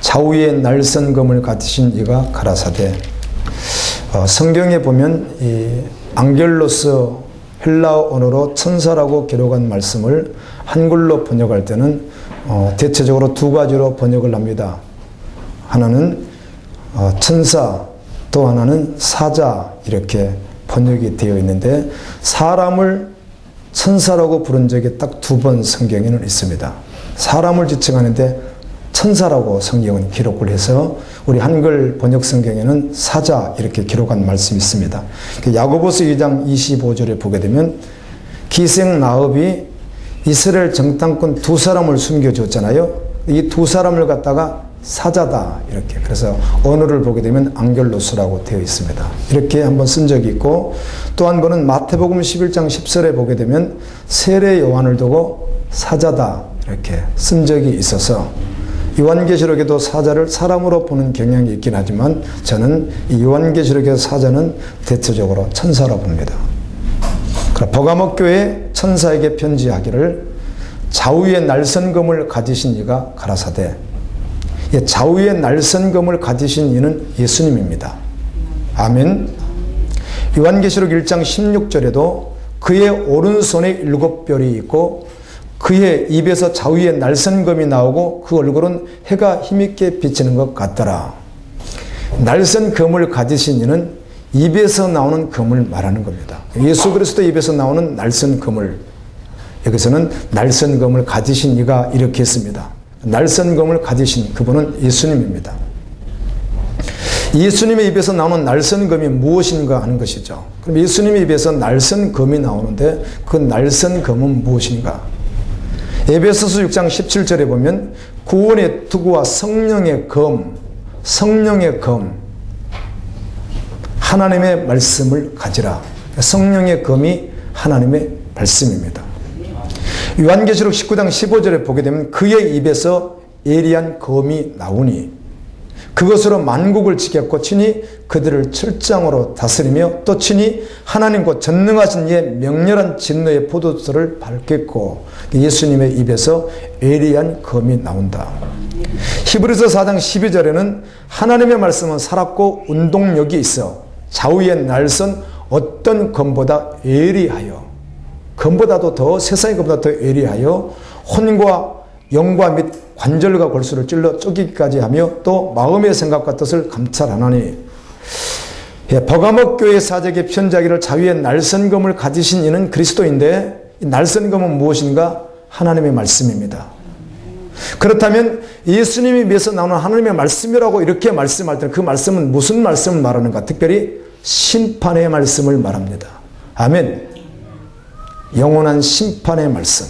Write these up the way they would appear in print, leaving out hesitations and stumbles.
좌우에 날선 검을 가지신 이가 가라사대. 성경에 보면 이 앙겔로스 헬라어 언어로 천사라고 기록한 말씀을 한글로 번역할 때는 대체적으로 두 가지로 번역을 합니다. 하나는 천사, 또 하나는 사자, 이렇게 번역이 되어 있는데 사람을 천사라고 부른 적이 딱 두 번 성경에는 있습니다. 사람을 지칭하는데 천사라고 성경은 기록을 해서 우리 한글 번역 성경에는 사자 이렇게 기록한 말씀이 있습니다. 야고보서 2장 25절에 보게 되면 기생 라합이 이스라엘 정탐꾼 두 사람을 숨겨줬잖아요. 이 두 사람을 갖다가 사자다 이렇게, 그래서 언어를 보게 되면 앙겔로스라고 되어 있습니다. 이렇게 한번 쓴 적이 있고, 또 한 번은 마태복음 11장 10절에 보게 되면 세례 요한을 두고 사자다 이렇게 쓴 적이 있어서 요한계시록에도 사자를 사람으로 보는 경향이 있긴 하지만 저는 이 요한계시록의 사자는 대체적으로 천사로 봅니다. 버가모 교회 천사에게 편지하기를 좌우에 날선검을 가지신 이가 가라사대. 좌우에 날선검을 가지신 이는 예수님입니다. 아멘. 요한계시록 1장 16절에도 그의 오른손에 7별이 있고 그의 입에서 좌우에 날선검이 나오고 그 얼굴은 해가 힘있게 비치는 것 같더라. 날선검을 가지신 이는 입에서 나오는 검을 말하는 겁니다. 예수 그리스도 입에서 나오는 날선검을, 여기서는 날선검을 가지신 이가 이렇게 했습니다. 날선검을 가지신 그분은 예수님입니다. 예수님의 입에서 나오는 날선검이 무엇인가 하는 것이죠. 그럼 예수님의 입에서 날선검이 나오는데 그 날선검은 무엇인가? 에베소서 6장 17절에 보면 구원의 투구와 성령의 검, 하나님의 말씀을 가지라. 성령의 검이 하나님의 말씀입니다. 요한계시록 19장 15절에 보게 되면 그의 입에서 예리한 검이 나오니 그것으로 만국을 지켰고 친히 그들을 철장으로 다스리며 또 친히 하나님 곧 전능하신 이의 명렬한 진노의 포도주를 밟겠고, 예수님의 입에서 예리한 검이 나온다. 히브리서 4장 12절에는 하나님의 말씀은 살았고 운동력이 있어 좌우에 날선 어떤 검보다 예리하여, 검보다도 더, 세상의 검보다 더 예리하여 혼과 영과 및 관절과 골수를 찔러 쪼개기까지 하며 또 마음의 생각과 뜻을 감찰하나니. 버가모 교회 사적의 편지하기를 좌우에 날선검을 가지신 이는 그리스도인데, 이 날선검은 무엇인가? 하나님의 말씀입니다. 그렇다면 예수님이 입에서 나오는 하나님의 말씀이라고 이렇게 말씀할 때는 그 말씀은 무슨 말씀을 말하는가? 특별히 심판의 말씀을 말합니다. 아멘. 영원한 심판의 말씀,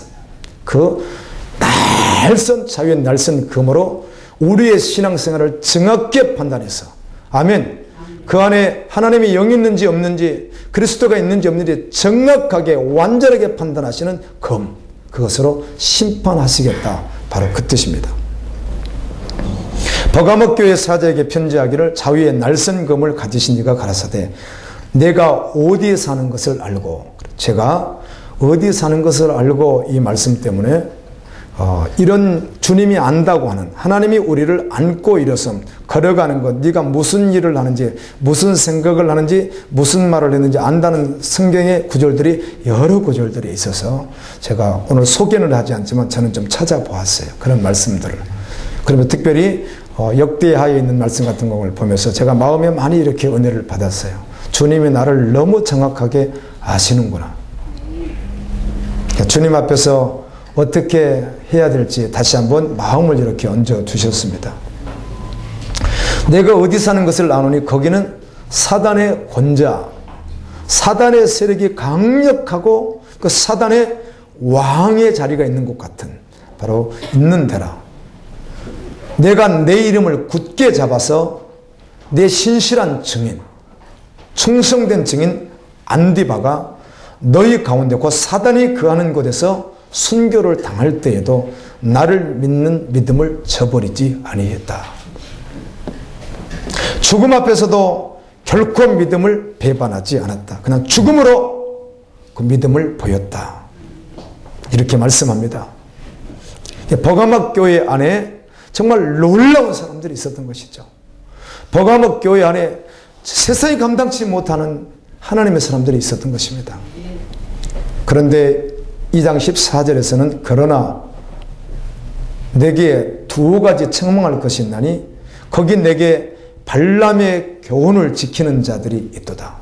그 날선 자유의 날선 검으로 우리의 신앙생활을 정확하게 판단해서, 아멘, 그 안에 하나님의 영이 있는지 없는지, 그리스도가 있는지 없는지 정확하게 완전하게 판단하시는 검, 그것으로 심판하시겠다, 바로 그 뜻입니다. 버가모 교회 사자에게 편지하기를 좌우에 날선 검을 가지신 이가 가라사대 내가 어디에 사는 것을 알고, 제가 어디 사는 것을 알고, 이 말씀 때문에 이런 주님이 안다고 하는, 하나님이 우리를 안고 일어섬, 걸어가는 것, 네가 무슨 일을 하는지, 무슨 생각을 하는지, 무슨 말을 했는지 안다는 성경의 구절들이 여러 구절들이 있어서 제가 오늘 소개는 하지 않지만 저는 좀 찾아보았어요. 그런 말씀들을. 그러면 특별히 역대하에 있는 말씀 같은 것을 보면서 제가 마음에 많이 이렇게 은혜를 받았어요. 주님이 나를 너무 정확하게 아시는구나. 주님 앞에서 어떻게 해야 될지 다시 한번 마음을 이렇게 얹어 주셨습니다. 내가 어디 사는 것을 아노니 거기는 사단의 권자, 사단의 세력이 강력하고 그 사단의 왕의 자리가 있는 곳 같은, 바로 있는 데라. 내가 내 이름을 굳게 잡아서 내 신실한 증인, 충성된 증인 안디바가 너희 가운데 곧 사단이 거하는 곳에서 순교를 당할 때에도 나를 믿는 믿음을 저버리지 아니했다. 죽음 앞에서도 결코 믿음을 배반하지 않았다. 그냥 죽음으로 그 믿음을 보였다. 이렇게 말씀합니다. 버가모 교회 안에 정말 놀라운 사람들이 있었던 것이죠. 버가목 교회 안에 세상이 감당치 못하는 하나님의 사람들이 있었던 것입니다. 그런데 2장 14절에서는 그러나 내게 두 가지 책망할 것이 있나니 거기 내게 발람의 교훈을 지키는 자들이 있도다.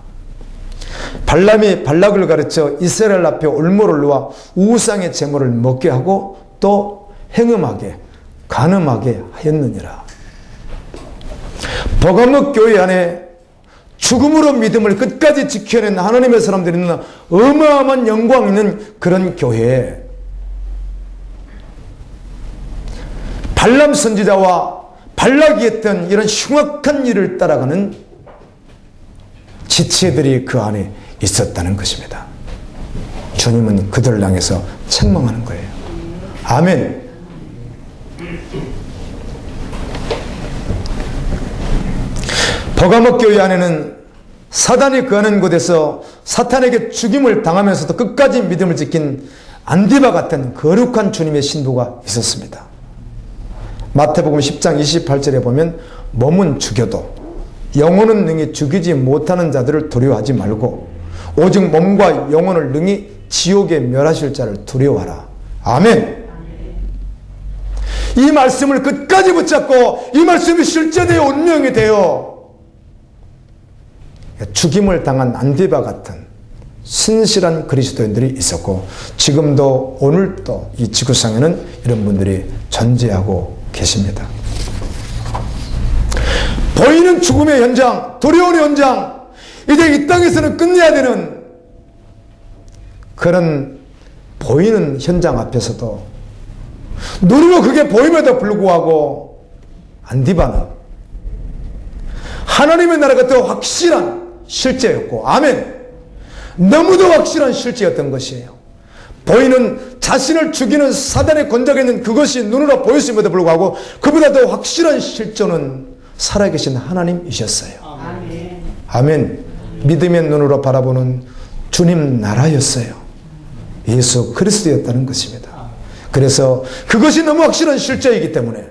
발람이 발락을 가르쳐 이스라엘 앞에 올무를 놓아 우상의 제물을 먹게 하고 또 행음하게 간음하게 하였느니라. 버가목 교회 안에 죽음으로 믿음을 끝까지 지켜낸 하나님의 사람들이 있는 어마어마한 영광 있는 그런 교회에 발람 선지자와 발락이 했던 이런 흉악한 일을 따라가는 지체들이 그 안에 있었다는 것입니다. 주님은 그들을 향해서 책망하는 거예요. 아멘. 버가목 교회 안에는 사단이 거하는 곳에서 사탄에게 죽임을 당하면서도 끝까지 믿음을 지킨 안디바 같은 거룩한 주님의 신부가 있었습니다. 마태복음 10장 28절에 보면 몸은 죽여도 영혼은 능히 죽이지 못하는 자들을 두려워하지 말고 오직 몸과 영혼을 능히 지옥에 멸하실 자를 두려워하라. 아멘. 이 말씀을 끝까지 붙잡고 이 말씀이 실제되어 운명이 되어 죽임을 당한 안디바 같은 신실한 그리스도인들이 있었고 지금도 오늘도 이 지구상에는 이런 분들이 존재하고 계십니다. 보이는 죽음의 현장, 두려운 현장, 이제 이 땅에서는 끝내야 되는 그런 보이는 현장 앞에서도 눈으로 그게 보임에도 불구하고 안디바는 하나님의 나라가 더 확실한 실제였고, 아멘. 너무도 확실한 실제였던 것이에요. 보이는 자신을 죽이는 사단의 권좌가 있는 그것이 눈으로 보였음에도 불구하고 그보다 더 확실한 실존은 살아계신 하나님이셨어요. 아멘. 아멘. 믿음의 눈으로 바라보는 주님 나라였어요. 예수 그리스도였다는 것입니다. 그래서 그것이 너무 확실한 실제이기 때문에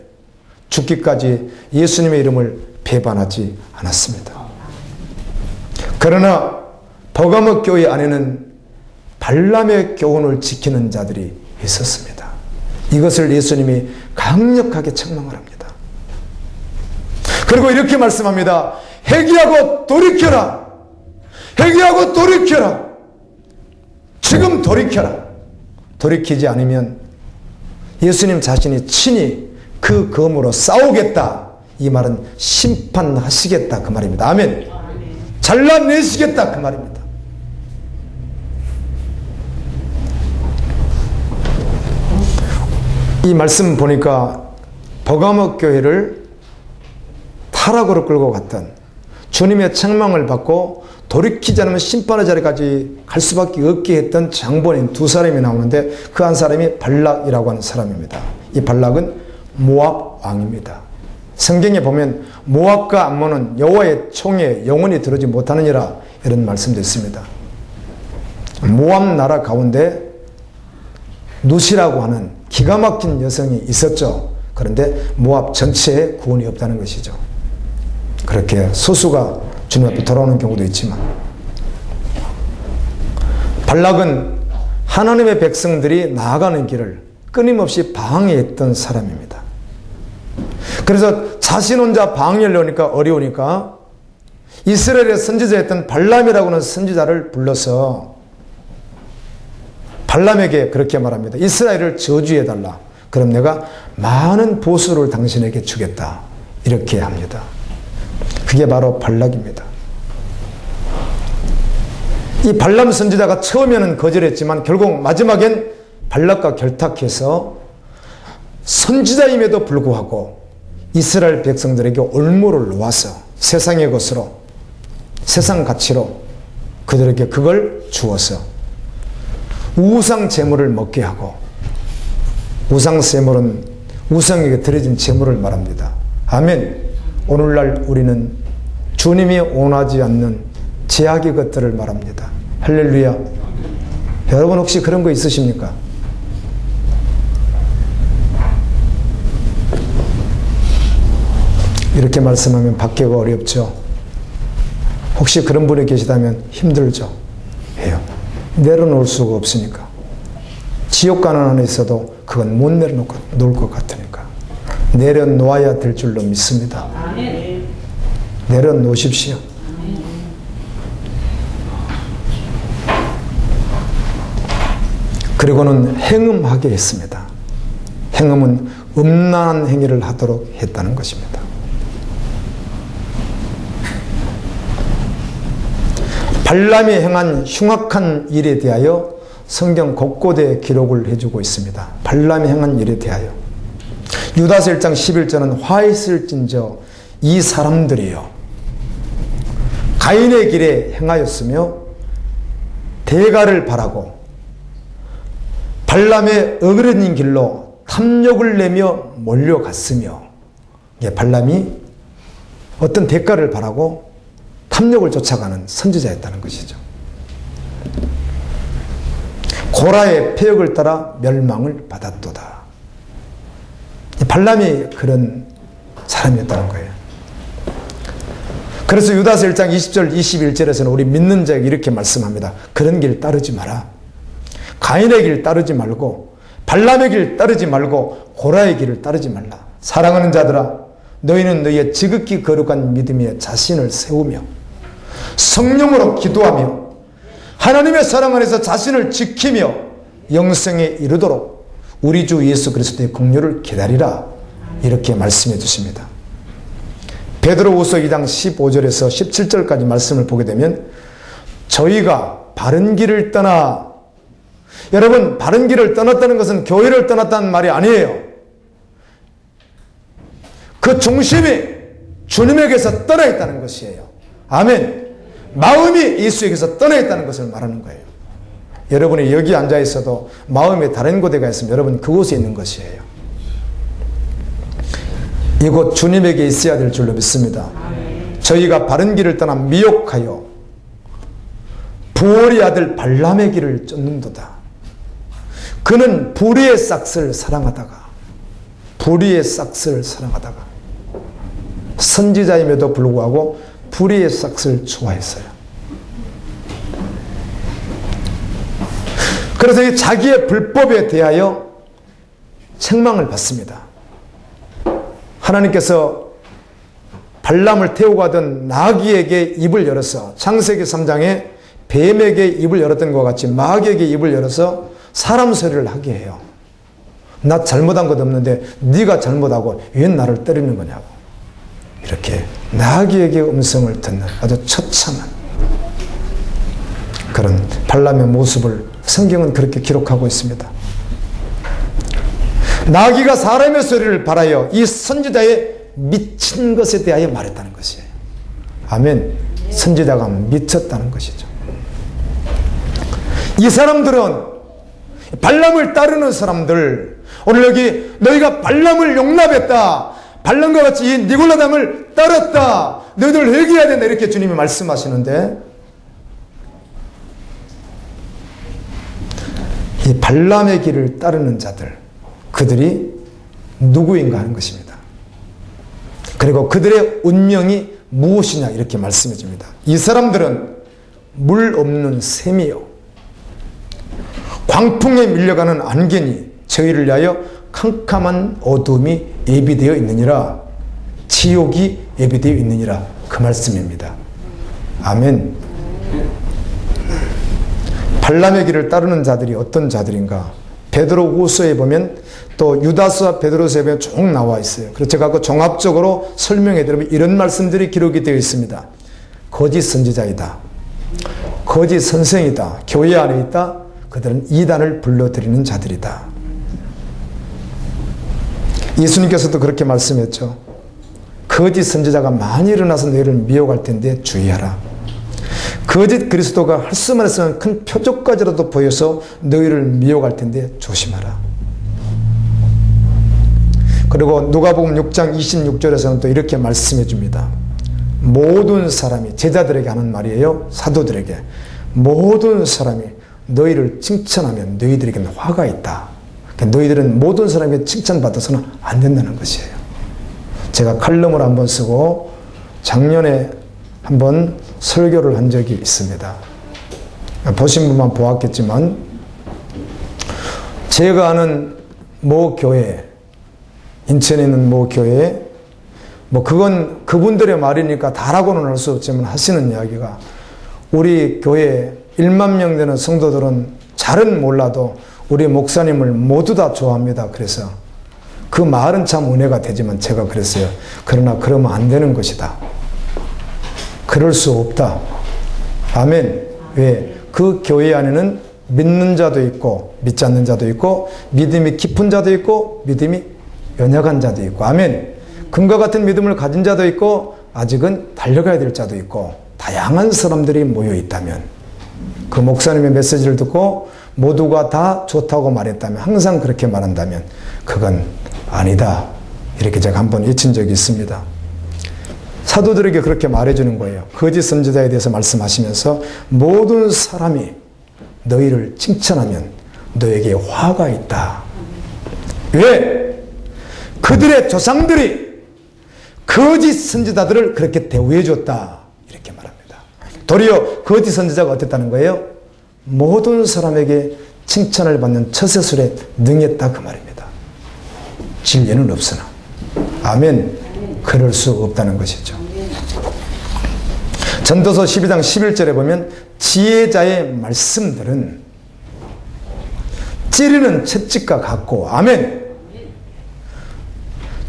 죽기까지 예수님의 이름을 배반하지 않았습니다. 그러나 버가목 교회 안에는 발람의 교훈을 지키는 자들이 있었습니다. 이것을 예수님이 강력하게 책망을 합니다. 그리고 이렇게 말씀합니다. 회개하고 돌이켜라. 회개하고 돌이켜라. 지금 돌이켜라. 돌이키지 않으면 예수님 자신이 친히 그 검으로 싸우겠다. 이 말은 심판하시겠다 그 말입니다. 아멘. 잘라내시겠다 그 말입니다. 이 말씀 보니까 버가목 교회를 타락으로 끌고 갔던 주님의 책망을 받고 돌이키지 않으면 심판의 자리까지 갈 수밖에 없게 했던 장본인 두 사람이 나오는데 그 한 사람이 발락이라고 하는 사람입니다. 이 발락은 모압 왕입니다. 성경에 보면 모압과 암몬은 여호와의 총에 영원히 들어오지 못하느니라 이런 말씀도 있습니다. 모압 나라 가운데 누시라고 하는 기가 막힌 여성이 있었죠. 그런데 모압 전체에 구원이 없다는 것이죠. 그렇게 소수가 주님 앞에 돌아오는 경우도 있지만 발락은 하나님의 백성들이 나아가는 길을 끊임없이 방해했던 사람입니다. 그래서 자신 혼자 방해를 하니까 어려우니까 이스라엘의 선지자였던 발람이라고 하는 선지자를 불러서 발람에게 그렇게 말합니다. 이스라엘을 저주해달라. 그럼 내가 많은 보수를 당신에게 주겠다. 이렇게 합니다. 그게 바로 발락입니다. 이 발람 선지자가 처음에는 거절했지만 결국 마지막엔 발락과 결탁해서 선지자임에도 불구하고 이스라엘 백성들에게 올무를 놓아서 세상의 것으로 세상 가치로 그들에게 그걸 주어서 우상 제물을 먹게 하고 우상 제물은 우상에게 드려진 제물을 말합니다. 아멘. 오늘날 우리는 주님이 원하지 않는 제약의 것들을 말합니다. 할렐루야. 여러분 혹시 그런 거 있으십니까? 이렇게 말씀하면 받기가 어렵죠. 혹시 그런 분이 계시다면 힘들죠. 해요. 내려놓을 수가 없으니까. 지옥가는 안에 있어도 그건 못 내려놓을 것 같으니까. 내려놓아야 될 줄로 믿습니다. 내려놓으십시오. 그리고는 행음하게 했습니다. 행음은 음란한 행위를 하도록 했다는 것입니다. 발람이 행한 흉악한 일에 대하여 성경 곳곳에 기록을 해주고 있습니다. 발람이 행한 일에 대하여. 유다서 1장 11절은 화했을진저 이 사람들이요 가인의 길에 행하였으며 대가를 바라고 발람의 어그러진 길로 탐욕을 내며 몰려갔으며, 발람이 어떤 대가를 바라고 탐욕을 쫓아가는 선지자였다는 것이죠. 고라의 폐역을 따라 멸망을 받았도다. 발람이 그런 사람이었다는 거예요. 그래서 유다서 1장 20절 21절에서는 우리 믿는 자에게 이렇게 말씀합니다. 그런 길 따르지 마라. 가인의 길 따르지 말고 발람의 길 따르지 말고 고라의 길을 따르지 말라. 사랑하는 자들아, 너희는 너희의 지극히 거룩한 믿음에 자신을 세우며 성령으로 기도하며 하나님의 사랑 안에서 자신을 지키며 영생에 이르도록 우리 주 예수 그리스도의 긍휼을 기다리라. 이렇게 말씀해 주십니다. 베드로후서 2장 15절에서 17절까지 말씀을 보게 되면 저희가 바른 길을 떠나, 여러분 바른 길을 떠났다는 것은 교회를 떠났다는 말이 아니에요. 그 중심이 주님에게서 떠나 있다는 것이에요. 아멘. 마음이 예수에게서 떠나 있다는 것을 말하는 거예요. 여러분이 여기 앉아 있어도 마음이 다른 곳에 가 있으면 여러분 그곳에 있는 것이에요. 이곳 주님에게 있어야 될 줄로 믿습니다. 저희가 바른 길을 떠나 미혹하여 부올의 아들 발람의 길을 쫓는도다. 그는 불의의 싹을 사랑하다가 선지자임에도 불구하고 불의의 싹을 좋아했어요. 그래서 이 자기의 불법에 대하여 책망을 받습니다. 하나님께서 발람을 태우고 가던 나귀에게 입을 열어서 창세기 3장에 뱀에게 입을 열었던 것과 같이 마귀에게 입을 열어서 사람 소리를 하게 해요. 나 잘못한 것 없는데 네가 잘못하고 왜 나를 때리는 거냐고. 이렇게 나귀에게 음성을 듣는 아주 처참한 그런 발람의 모습을 성경은 그렇게 기록하고 있습니다. 나귀가 사람의 소리를 발하여 이 선지자의 미친 것에 대하여 말했다는 것이에요. 아멘. 선지자가 미쳤다는 것이죠. 이 사람들은 발람을 따르는 사람들, 오늘 여기 너희가 발람을 용납했다, 발람과 같이 이 니골라담을 따랐다, 너희들 회개해야 된다, 이렇게 주님이 말씀하시는데 이 발람의 길을 따르는 자들, 그들이 누구인가 하는 것입니다. 그리고 그들의 운명이 무엇이냐 이렇게 말씀해 줍니다. 이 사람들은 물 없는 샘이요 광풍에 밀려가는 안개니 저희를 위하여 캄캄한 어둠이 예비되어 있느니라. 지옥이 예비되어 있느니라. 그 말씀입니다. 아멘. 발람의 길을 따르는 자들이 어떤 자들인가? 베드로후서에 보면 또 유다서와 베드로서에 보면 쭉 나와 있어요. 그래서 제가 그 종합적으로 설명해 드리면 이런 말씀들이 기록이 되어 있습니다. 거짓 선지자이다, 거짓 선생이다, 교회 안에 있다, 그들은 이단을 불러들이는 자들이다. 예수님께서도 그렇게 말씀했죠. 거짓 선지자가 많이 일어나서 너희를 미혹할 텐데 주의하라. 거짓 그리스도가 할 수만 있으면 큰 표적까지라도 보여서 너희를 미혹할 텐데 조심하라. 그리고 누가복음 6장 26절에서는 또 이렇게 말씀해 줍니다. 모든 사람이, 제자들에게 하는 말이에요. 사도들에게. 모든 사람이 너희를 칭찬하면 너희들에게는 화가 있다. 그러니까 너희들은 모든 사람에게 칭찬받아서는 안 된다는 것이에요. 제가 칼럼을 한번 쓰고 작년에 한번 설교를 한 적이 있습니다. 보신 분만 보았겠지만, 제가 아는 모 교회, 인천에 있는 모 교회에, 그건 그분들의 말이니까 다라고는 할 수 없지만 하시는 이야기가, 우리 교회 1만 명 되는 성도들은 잘은 몰라도 우리 목사님을 모두 다 좋아합니다. 그래서 그 말은 참 은혜가 되지만 제가 그랬어요. 그러나 그러면 안 되는 것이다. 그럴 수 없다. 아멘. 왜? 그 교회 안에는 믿는 자도 있고 믿지 않는 자도 있고 믿음이 깊은 자도 있고 믿음이 연약한 자도 있고, 아멘. 금과 같은 믿음을 가진 자도 있고 아직은 달려가야 될 자도 있고, 다양한 사람들이 모여 있다면, 그 목사님의 메시지를 듣고 모두가 다 좋다고 말했다면, 항상 그렇게 말한다면 그건 아니다. 이렇게 제가 한번 외친 적이 있습니다. 사도들에게 그렇게 말해주는 거예요. 거짓 선지자에 대해서 말씀하시면서, 모든 사람이 너희를 칭찬하면 너에게 화가 있다. 왜? 그들의 조상들이 거짓 선지자들을 그렇게 대우해줬다. 이렇게 말합니다. 도리어 거짓 선지자가 어땠다는 거예요? 모든 사람에게 칭찬을 받는 처세술에 능했다, 그 말입니다. 진리는 없으나. 아멘. 그럴 수 없다는 것이죠. 전도서 12장 11절에 보면, 지혜자의 말씀들은 찌르는 채찍과 같고, 아멘.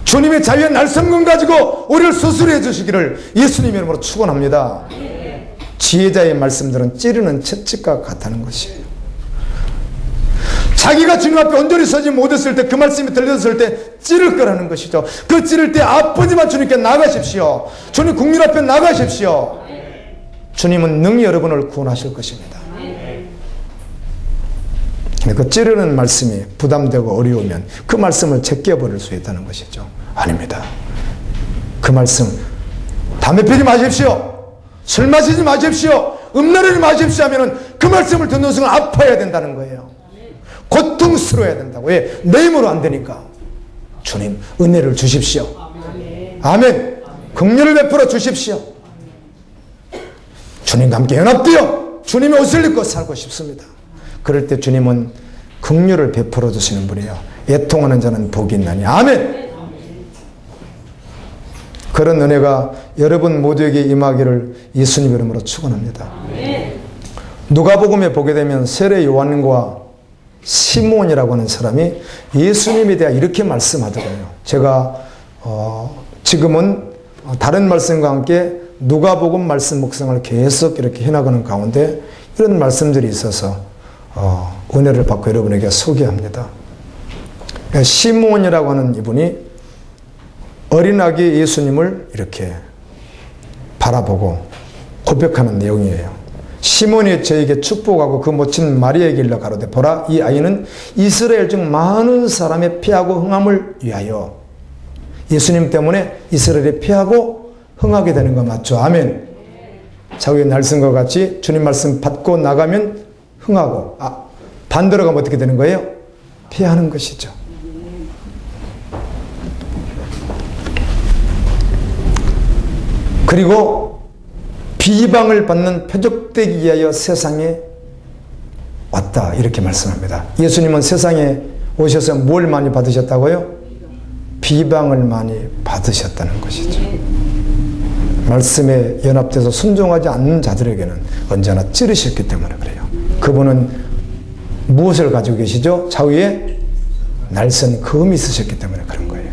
주님의 자유의 날성금 가지고 우리를 수술해 주시기를 예수님의 이름으로 축원합니다. 지혜자의 말씀들은 찌르는 채찍과 같다는 것이에요. 자기가 주님 앞에 온전히 서지 못했을 때, 그 말씀이 들렸을 때 찌를 거라는 것이죠. 그 찌를 때 아프지만 주님께 나가십시오. 주님 국민 앞에 나가십시오. 주님은 능히 여러분을 구원하실 것입니다. 그 찌르는 말씀이 부담되고 어려우면 그 말씀을 제껴버릴 수 있다는 것이죠. 아닙니다. 그 말씀, 담배 피지 마십시오, 술 마시지 마십시오, 음란하지 마십시오 하면은 그 말씀을 듣는 순간 아파야 된다는 거예요. 고통스러워야 된다고. 왜? 내 힘으로 안 되니까. 주님 은혜를 주십시오. 아멘. 긍휼을 베풀어 주십시오. 주님과 함께 연합되어 주님의 옷을 입고 살고 싶습니다. 그럴 때 주님은 긍휼을 베풀어 주시는 분이에요. 애통하는 자는 복이 있나니. 아멘. 그런 은혜가 여러분 모두에게 임하기를 예수님 이름으로 축원합니다. 누가복음에 보게 되면 세례 요한과 시몬이라고 하는 사람이 예수님에 대해 이렇게 말씀하더라고요. 제가 지금은 다른 말씀과 함께 누가복음 말씀 묵상을 계속 이렇게 해나가는 가운데 이런 말씀들이 있어서 은혜를 받고 여러분에게 소개합니다. 시몬이라고 하는 이분이 어린아기 예수님을 이렇게 바라보고 고백하는 내용이에요. 시몬이 저에게 축복하고 그 모친 마리아에게 일러 가로되, 보라, 이 아이는 이스라엘 중 많은 사람의 피하고 흥함을 위하여. 예수님 때문에 이스라엘이 피하고 흥하게 되는 거 맞죠? 아멘. 자기의 날선과 같이 주님 말씀 받고 나가면 흥하고, 반대로 가면 어떻게 되는 거예요? 피하는 것이죠. 그리고 비방을 받는 표적되기 위하여 세상에 왔다, 이렇게 말씀합니다. 예수님은 세상에 오셔서 뭘 많이 받으셨다고요? 비방을 많이 받으셨다는 것이죠. 말씀에 연합돼서 순종하지 않는 자들에게는 언제나 찌르셨기 때문에 그래요. 그분은 무엇을 가지고 계시죠? 좌우에 날선 검이 있으셨기 때문에 그런 거예요.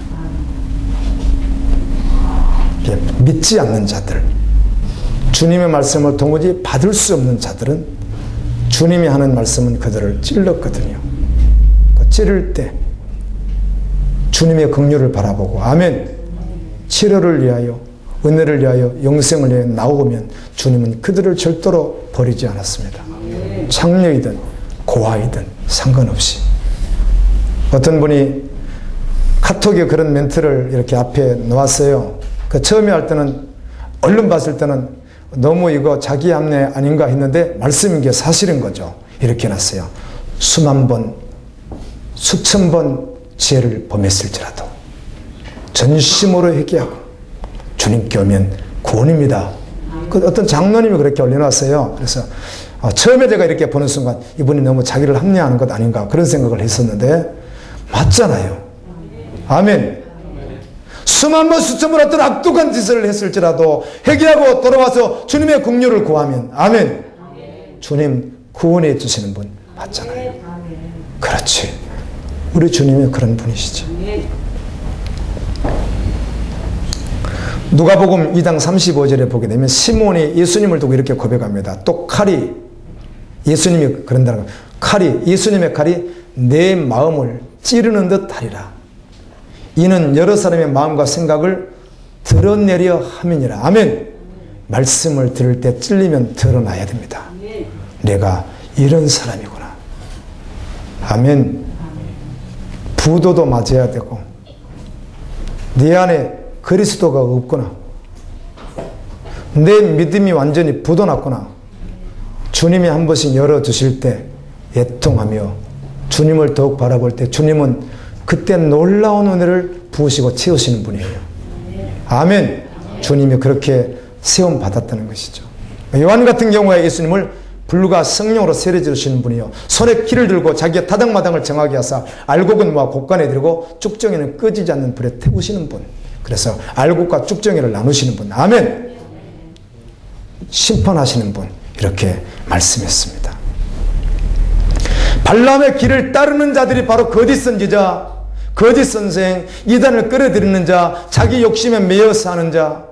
믿지 않는 자들, 주님의 말씀을 도무지 받을 수 없는 자들은 주님이 하는 말씀은 그들을 찔렀거든요. 그 찌를 때 주님의 긍휼을 바라보고, 아멘, 치료를 위하여, 은혜를 위하여, 영생을 위하여 나오면 주님은 그들을 절대로 버리지 않았습니다. 창녀이든 고아이든 상관없이. 어떤 분이 카톡에 그런 멘트를 이렇게 앞에 놓았어요. 그 처음에 할 때는, 얼른 봤을 때는 너무 이거 자기 합리 아닌가 했는데 말씀인 게 사실인 거죠. 이렇게 해놨어요. 수만 번, 수천 번 죄를 범했을지라도 전심으로 회개하고 주님께 오면 구원입니다. 그 어떤 장로님이 그렇게 올려놨어요. 그래서 처음에 제가 이렇게 보는 순간 이분이 너무 자기를 합리화하는 것 아닌가 그런 생각을 했었는데 맞잖아요. 아멘. 수만 번 수천 번 어떤 악독한 짓을 했을지라도 회개하고 돌아와서 주님의 긍휼을 구하면 아멘. 주님 구원해 주시는 분 맞잖아요. 그렇지. 우리 주님이 그런 분이시죠. 누가복음 2장 35절에 보게 되면 시몬이 예수님을 두고 이렇게 고백합니다. 또 칼이 예수님이 그런다는 거예요. 칼이 예수님의 칼이 내 마음을 찌르는 듯 하리라. 이는 여러 사람의 마음과 생각을 드러내려 함이니라. 아멘. 말씀을 들을 때 찔리면 드러나야 됩니다. 내가 이런 사람이구나. 아멘. 부도도 맞아야 되고 내 안에 그리스도가 없구나. 내 믿음이 완전히 부도났구나. 주님이 한 번씩 열어주실 때 애통하며 주님을 더욱 바라볼 때 주님은 그때 놀라운 은혜를 부으시고 채우시는 분이에요. 아멘. 주님이 그렇게 세움 받았다는 것이죠. 요한 같은 경우에 예수님을 불과 성령으로 세례 주시는 분이요. 손에 키를 들고 자기의 타당마당을 정하게 하사 알곡은 모아 곡간에 들고 쭉정이는 꺼지지 않는 불에 태우시는 분. 그래서 알곡과 쭉정이를 나누시는 분. 아멘. 심판하시는 분. 이렇게 말씀했습니다. 발람의 길을 따르는 자들이 바로 거짓 선지자, 거짓 선생, 이단을 끌어들이는 자, 자기 욕심에 매여 사는 자,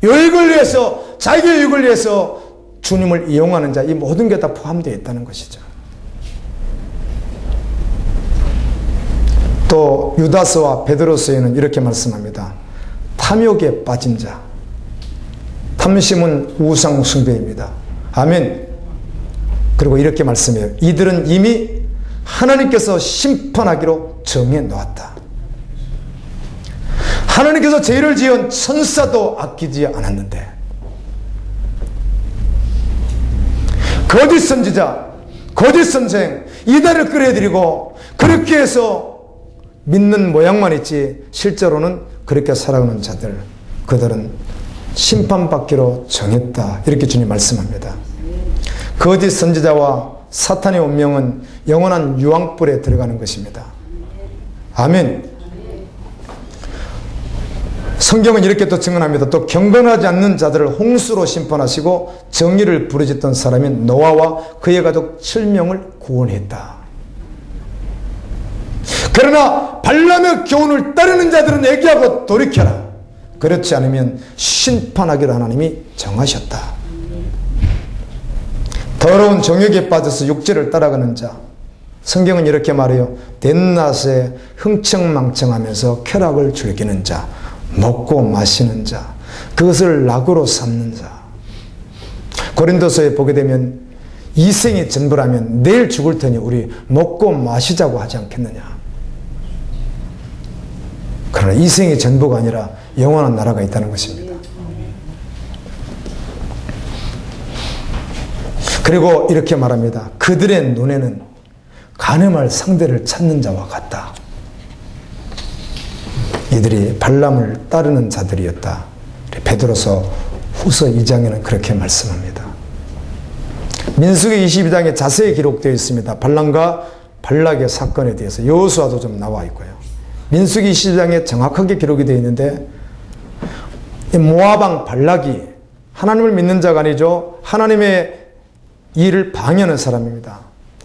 유익을 위해서, 자기 유익을 위해서 주님을 이용하는 자, 이 모든 게 다 포함되어 있다는 것이죠. 또 유다서와 베드로서에는 이렇게 말씀합니다. 탐욕에 빠진 자, 탐심은 우상 숭배입니다. 아멘. 그리고 이렇게 말씀해요. 이들은 이미 하나님께서 심판하기로 정해 놓았다. 하나님께서 죄를 지은 천사도 아끼지 않았는데 거짓 선지자, 거짓 선생, 이단을 끌어들이고 그렇게 해서 믿는 모양만 있지 실제로는 그렇게 살아가는 자들, 그들은 심판받기로 정했다. 이렇게 주님 말씀합니다. 거짓 선지자와 사탄의 운명은 영원한 유황불에 들어가는 것입니다. 아멘. 성경은 이렇게 또 증언합니다. 또 경건하지 않는 자들을 홍수로 심판하시고 정의를 부르짖던 사람이 노아와 그의 가족 7명을 구원했다. 그러나 발람의 교훈을 따르는 자들은 애기하고 돌이켜라. 그렇지 않으면 심판하기로 하나님이 정하셨다. 더러운 정욕에 빠져서 육체를 따라가는 자, 성경은 이렇게 말해요. 된낮에 흥청망청하면서 쾌락을 즐기는 자, 먹고 마시는 자, 그것을 낙으로 삼는 자. 고린도서에 보게 되면 이생이 전부라면 내일 죽을 테니 우리 먹고 마시자고 하지 않겠느냐. 그러나 이생이 전부가 아니라 영원한 나라가 있다는 것입니다. 그리고 이렇게 말합니다. 그들의 눈에는 간음할 상대를 찾는 자와 같다. 이들이 발람을 따르는 자들이었다. 베드로서 후서 2장에는 그렇게 말씀합니다. 민수기 22장에 자세히 기록되어 있습니다. 발람과 발락의 사건에 대해서 여호수아도 좀 나와 있고요. 민수기 22장에 정확하게 기록이 되어 있는데 모압 왕 발락이 하나님을 믿는 자가 아니죠. 하나님의 일을 방해하는 사람입니다.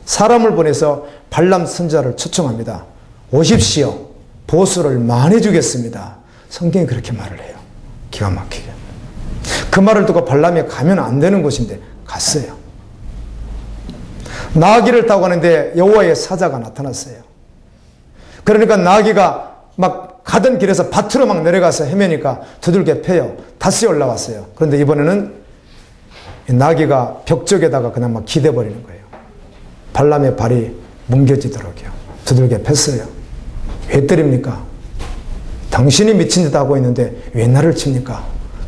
사람을 보내서 발람 선지자를 초청합니다. 오십시오. 보수를 많이 주겠습니다. 성경이 그렇게 말을 해요. 기가 막히게. 그 말을 듣고 발람이 가면 안 되는 곳인데 갔어요. 나귀를 타고 가는데 여호와의 사자가 나타났어요. 그러니까 나귀가 막 가던 길에서 밭으로 막 내려가서 헤매니까 두들겨 패요. 다시 올라왔어요. 그런데 이번에는 나귀가 벽 쪽에다가 그냥 막 기대버리는 거예요. 발람의 발이 뭉개지도록요. 두들겨 팼어요. 왜 때립니까? 당신이 미친 짓 하고 있는데 왜 나를 칩니까?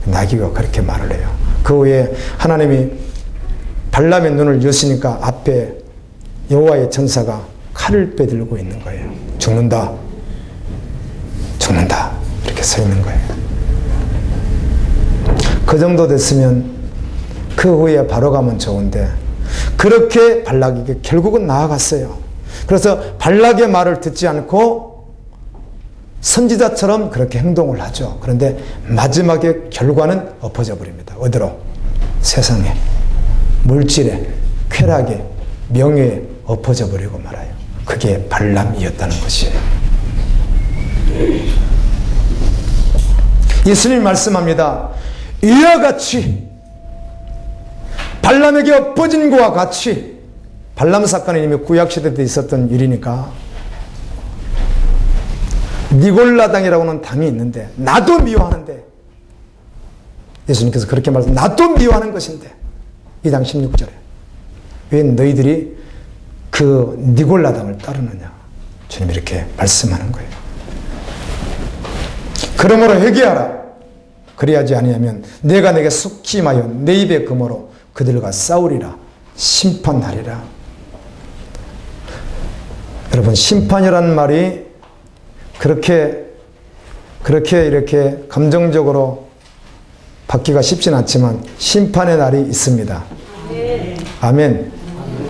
나귀가 그렇게 말을 해요. 그 후에 하나님이 발람의 눈을 여시니까 앞에 여호와의 천사가 칼을 빼들고 있는 거예요. 죽는다. 죽는다. 이렇게 써 있는 거예요. 그 정도 됐으면 그 후에 바로 가면 좋은데 그렇게 발락에게 결국은 나아갔어요. 그래서 발락의 말을 듣지 않고 선지자처럼 그렇게 행동을 하죠. 그런데 마지막에 결과는 엎어져 버립니다. 어디로? 세상에, 물질에, 쾌락에, 명예에 엎어져 버리고 말아요. 그게 발람이었다는 것이에요. 예수님이 말씀합니다. 이와 같이 발람에게 엎어진 것과 같이, 발람 사건은 이미 구약시대 때 있었던 일이니까, 니골라당이라고 하는 당이 있는데 나도 미워하는데, 예수님께서 그렇게 말씀, 나도 미워하는 것인데, 2장 16절에 왜 너희들이 그 니골라당을 따르느냐, 주님이 이렇게 말씀하는 거예요. 그러므로 회개하라. 그래야지 아니하면 내가 내게 속히 임하여 내 입의 금으로 그들과 싸우리라. 심판하리라. 여러분, 심판이라는 말이 그렇게 이렇게 감정적으로 받기가 쉽진 않지만 심판의 날이 있습니다. 아멘.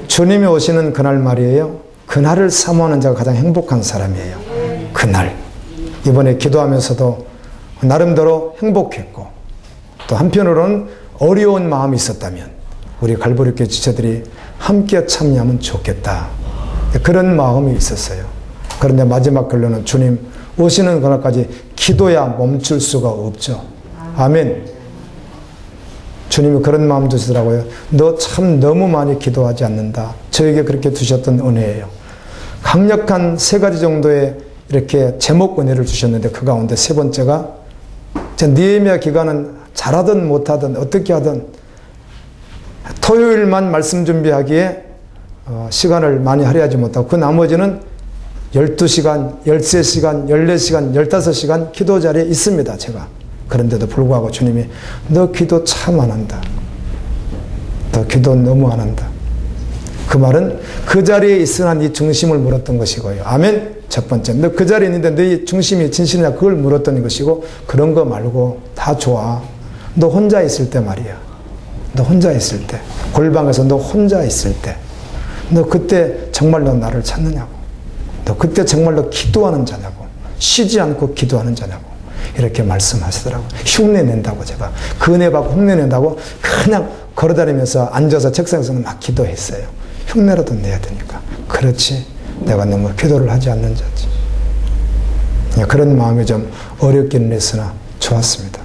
주님이 오시는 그날 말이에요. 그날을 사모하는 자가 가장 행복한 사람이에요. 그날. 이번에 기도하면서도 나름대로 행복했고, 또 한편으로는 어려운 마음이 있었다면 우리 갈보리교회 지체들이 함께 참여하면 좋겠다. 그런 마음이 있었어요. 그런데 마지막 결론은 주님 오시는 그날까지 기도야 멈출 수가 없죠. 아멘. 주님이 그런 마음 두시더라고요. 너 참 너무 많이 기도하지 않는다. 저에게 그렇게 두셨던 은혜예요. 강력한 3가지 정도의 이렇게 제목 은혜를 주셨는데 그 가운데 3번째가 느헤미야 기간은 잘하든 못하든 어떻게 하든 토요일만 말씀 준비하기에 시간을 많이 할애하지 못하고 그 나머지는 12시간, 13시간, 14시간, 15시간 기도 자리에 있습니다. 제가. 그런데도 불구하고 주님이 너 기도 참 안 한다. 너 기도 너무 안 한다. 그 말은 그 자리에 있으나 네 중심을 물었던 것이고요. 아멘. 첫 번째, 너 그 자리에 있는데 너의 중심이 진실이냐 그걸 물었던 것이고, 그런 거 말고 다 좋아. 너 혼자 있을 때 말이야. 너 혼자 있을 때, 골방에서 너 혼자 있을 때, 너 그때 정말로 나를 찾느냐고. 너 그때 정말로 기도하는 자냐고. 쉬지 않고 기도하는 자냐고. 이렇게 말씀하시더라고요. 흉내낸다고, 제가. 그 은혜 받고 흉내낸다고 그냥 걸어다니면서 앉아서 책상에서는 막 기도했어요. 흉내라도 내야 되니까. 그렇지. 내가 너무 기도를 하지 않는 자지. 그런 마음이 좀 어렵기는 했으나 좋았습니다.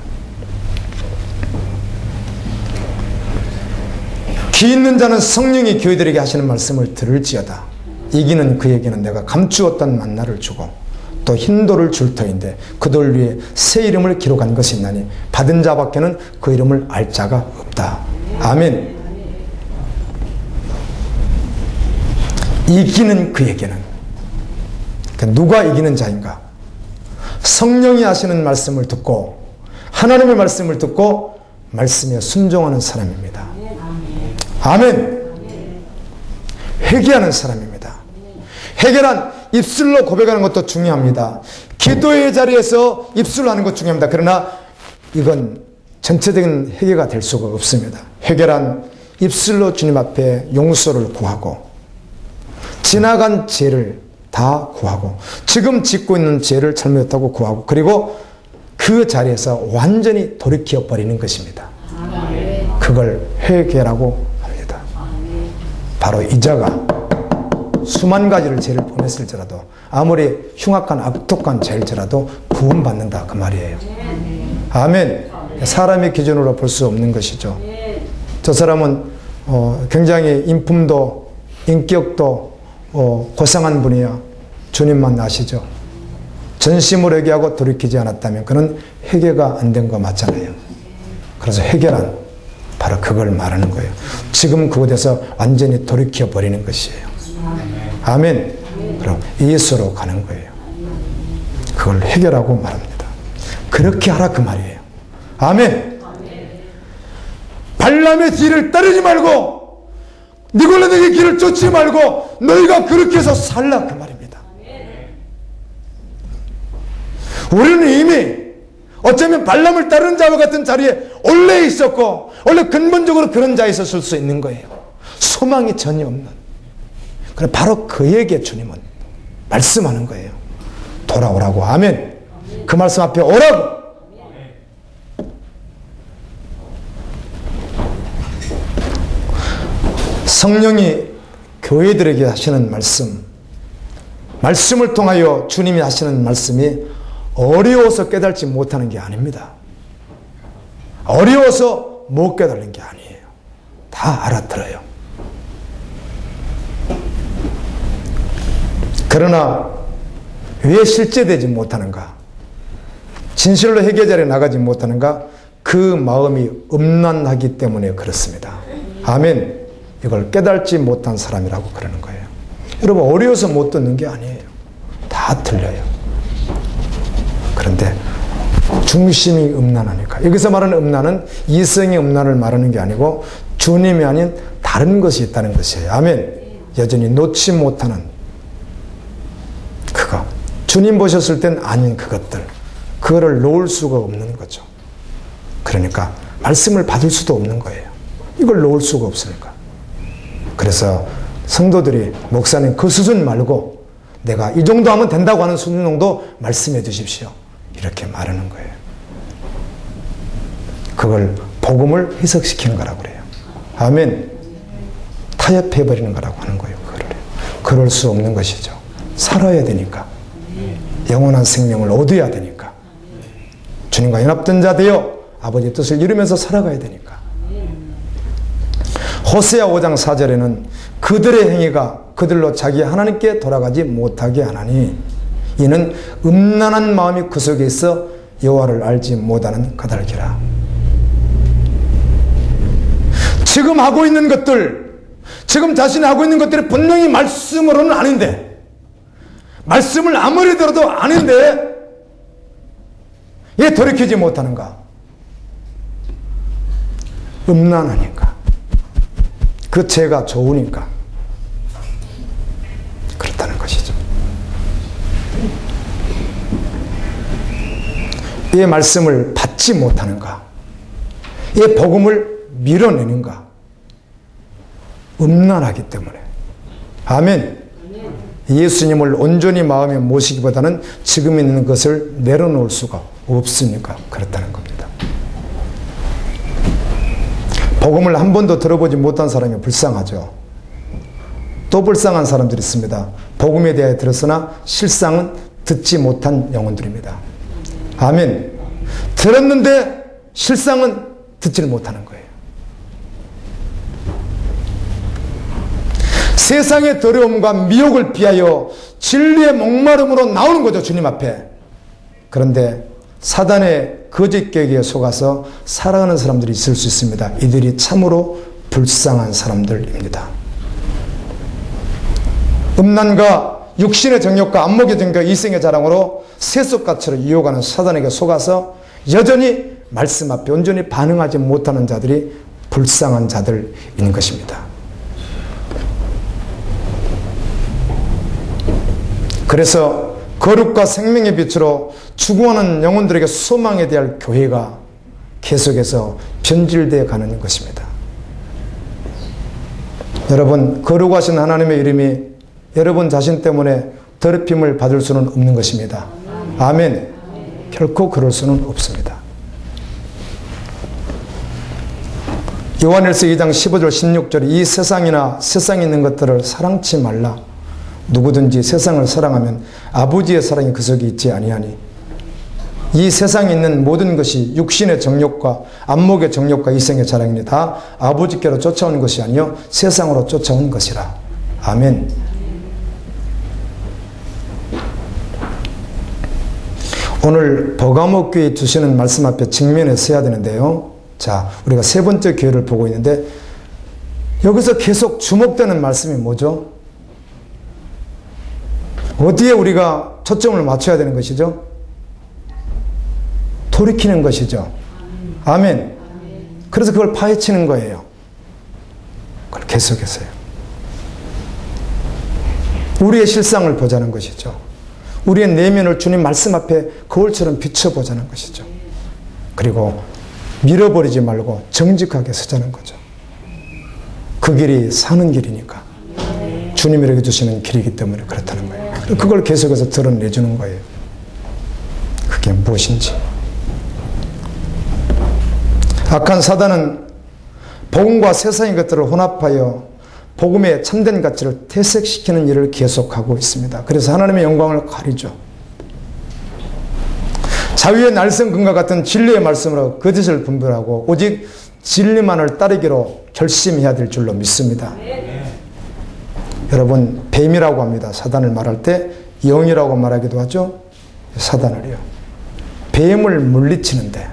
귀 있는 자는 성령이 교회들에게 하시는 말씀을 들을지어다. 이기는 그에게는 내가 감추었던 만나를 주고 또 흰돌을 줄 터인데 그 돌 위에 새 이름을 기록한 것이 있나니 받은 자밖에는 그 이름을 알 자가 없다. 아멘. 이기는 그에게는, 그러니까 누가 이기는 자인가? 성령이 하시는 말씀을 듣고 하나님의 말씀을 듣고 말씀에 순종하는 사람입니다. 아멘. 회개하는 사람입니다. 회개란 입술로 고백하는 것도 중요합니다. 기도의 자리에서 입술로 하는 것 중요합니다. 그러나 이건 전체적인 회개가 될 수가 없습니다. 회개란 입술로 주님 앞에 용서를 구하고 지나간 죄를 다 구하고 지금 짓고 있는 죄를 잘못했다고 구하고 그리고 그 자리에서 완전히 돌이켜 버리는 것입니다. 그걸 회개라고 합니다. 바로 이 자가 수만 가지를 죄를 범했을지라도 아무리 흉악한 악독한 죄일지라도 구원받는다 그 말이에요. 아멘. 사람의 기준으로 볼 수 없는 것이죠. 저 사람은 굉장히 인품도 인격도 고상한 분이야. 주님만 아시죠. 전심으로 회개하고 돌이키지 않았다면 그는 회개가 안 된 거 맞잖아요. 그래서 회개란 바로 그걸 말하는 거예요. 지금 그곳에서 완전히 돌이켜 버리는 것이에요. 아멘. 그럼 예수로 가는 거예요. 그걸 회개라고 말합니다. 그렇게 하라 그 말이에요. 아멘. 발람의 뒤를 따르지 말고 니골라당의 길을 쫓지 말고 너희가 그렇게 해서 살라 그 말입니다. 우리는 이미 어쩌면 발람을 따르는 자와 같은 자리에 원래 있었고 원래 근본적으로 그런 자에 있었을 수 있는 거예요. 소망이 전혀 없는. 그래 바로 그에게 주님은 말씀하는 거예요. 돌아오라고. 아멘. 그 말씀 앞에 오라고. 성령이 교회들에게 하시는 말씀을 통하여 주님이 하시는 말씀이 어려워서 깨달지 못하는 게 아닙니다. 어려워서 못 깨달는 게 아니에요. 다 알아들어요. 그러나 왜 실제되지 못하는가? 진실로 회개 자리에 나가지 못하는가? 그 마음이 음란하기 때문에 그렇습니다. 아멘. 이걸 깨달지 못한 사람이라고 그러는 거예요. 여러분 어려워서 못 듣는 게 아니에요. 다 틀려요. 그런데 중심이 음란하니까. 여기서 말하는 음란은 이성의 음란을 말하는 게 아니고 주님이 아닌 다른 것이 있다는 것이에요. 아멘. 여전히 놓지 못하는 그거. 주님 보셨을 땐 아닌 그것들. 그거를 놓을 수가 없는 거죠. 그러니까 말씀을 받을 수도 없는 거예요. 이걸 놓을 수가 없으니까. 그래서 성도들이 목사님 그 수준 말고 내가 이 정도 하면 된다고 하는 수준 정도 말씀해 주십시오. 이렇게 말하는 거예요. 그걸 복음을 해석시키는 거라고 그래요. 아멘. 타협해버리는 거라고 하는 거예요. 그럴 수 없는 것이죠. 살아야 되니까. 영원한 생명을 얻어야 되니까. 주님과 연합된 자 되어 아버지의 뜻을 이루면서 살아가야 되니까. 호세아 5장 4절에는 그들의 행위가 그들로 자기 하나님께 돌아가지 못하게 하나니 이는 음란한 마음이 그 속에 있어 여호와를 알지 못하는 까닭이라. 지금 하고 있는 것들, 지금 자신이 하고 있는 것들이 분명히 말씀으로는 아닌데, 말씀을 아무리 들어도 아닌데 왜 돌이키지 못하는가? 음란하니까. 그 죄가 좋으니까 그렇다는 것이죠. 이 말씀을 받지 못하는가? 이 복음을 밀어내는가? 음란하기 때문에. 아멘. 예수님을 온전히 마음에 모시기보다는 지금 있는 것을 내려놓을 수가 없으니까 그렇다는 겁니다. 복음을 한 번도 들어보지 못한 사람이 불쌍하죠. 또 불쌍한 사람들이 있습니다. 복음에 대해 들었으나 실상은 듣지 못한 영혼들입니다. 아멘. 들었는데 실상은 듣지를 못하는 거예요. 세상의 더러움과 미혹을 피하여 진리의 목마름으로 나오는 거죠. 주님 앞에. 그런데 사단의 거짓 계기에 속아서 살아가는 사람들이 있을 수 있습니다. 이들이 참으로 불쌍한 사람들입니다. 음란과 육신의 정욕과 안목의 정욕과 이성의 자랑으로 세속가치로 이어가는 사단에게 속아서 여전히 말씀 앞에 온전히 반응하지 못하는 자들이 불쌍한 자들인 것입니다. 그래서 거룩과 생명의 빛으로 추구하는 영혼들에게 소망에 대한 교회가 계속해서 변질되어 가는 것입니다. 여러분, 거룩하신 하나님의 이름이 여러분 자신 때문에 더럽힘을 받을 수는 없는 것입니다. 아멘. 결코 그럴 수는 없습니다. 요한일서 2장 15절 16절 이 세상이나 세상에 있는 것들을 사랑치 말라. 누구든지 세상을 사랑하면 아버지의 사랑이 그 속에 있지 아니하니 이 세상에 있는 모든 것이 육신의 정욕과 안목의 정욕과 이성의 자랑이니 다 아버지께로 쫓아오는 것이 아니요 세상으로 쫓아온 것이라. 아멘. 오늘 버가모 교회 주시는 말씀 앞에 직면해 서야 되는데요. 자, 우리가 세 번째 교회를 보고 있는데 여기서 계속 주목되는 말씀이 뭐죠? 어디에 우리가 초점을 맞춰야 되는 것이죠? 돌이키는 것이죠. 아멘. 그래서 그걸 파헤치는 거예요. 그걸 계속해서요. 우리의 실상을 보자는 것이죠. 우리의 내면을 주님 말씀 앞에 거울처럼 비춰보자는 것이죠. 그리고 밀어버리지 말고 정직하게 서자는 거죠. 그 길이 사는 길이니까. 주님이 주시는 길이기 때문에 그렇다는 거예요. 그걸 계속해서 드러내주는 거예요. 그게 무엇인지. 악한 사단은 복음과 세상의 것들을 혼합하여 복음의 참된 가치를 퇴색시키는 일을 계속하고 있습니다. 그래서 하나님의 영광을 가리죠. 자유의 날성금과 같은 진리의 말씀으로 거짓을 분별하고 오직 진리만을 따르기로 결심해야 될 줄로 믿습니다. 여러분, 뱀이라고 합니다. 사단을 말할 때 영이라고 말하기도 하죠. 사단을요. 뱀을 물리치는데,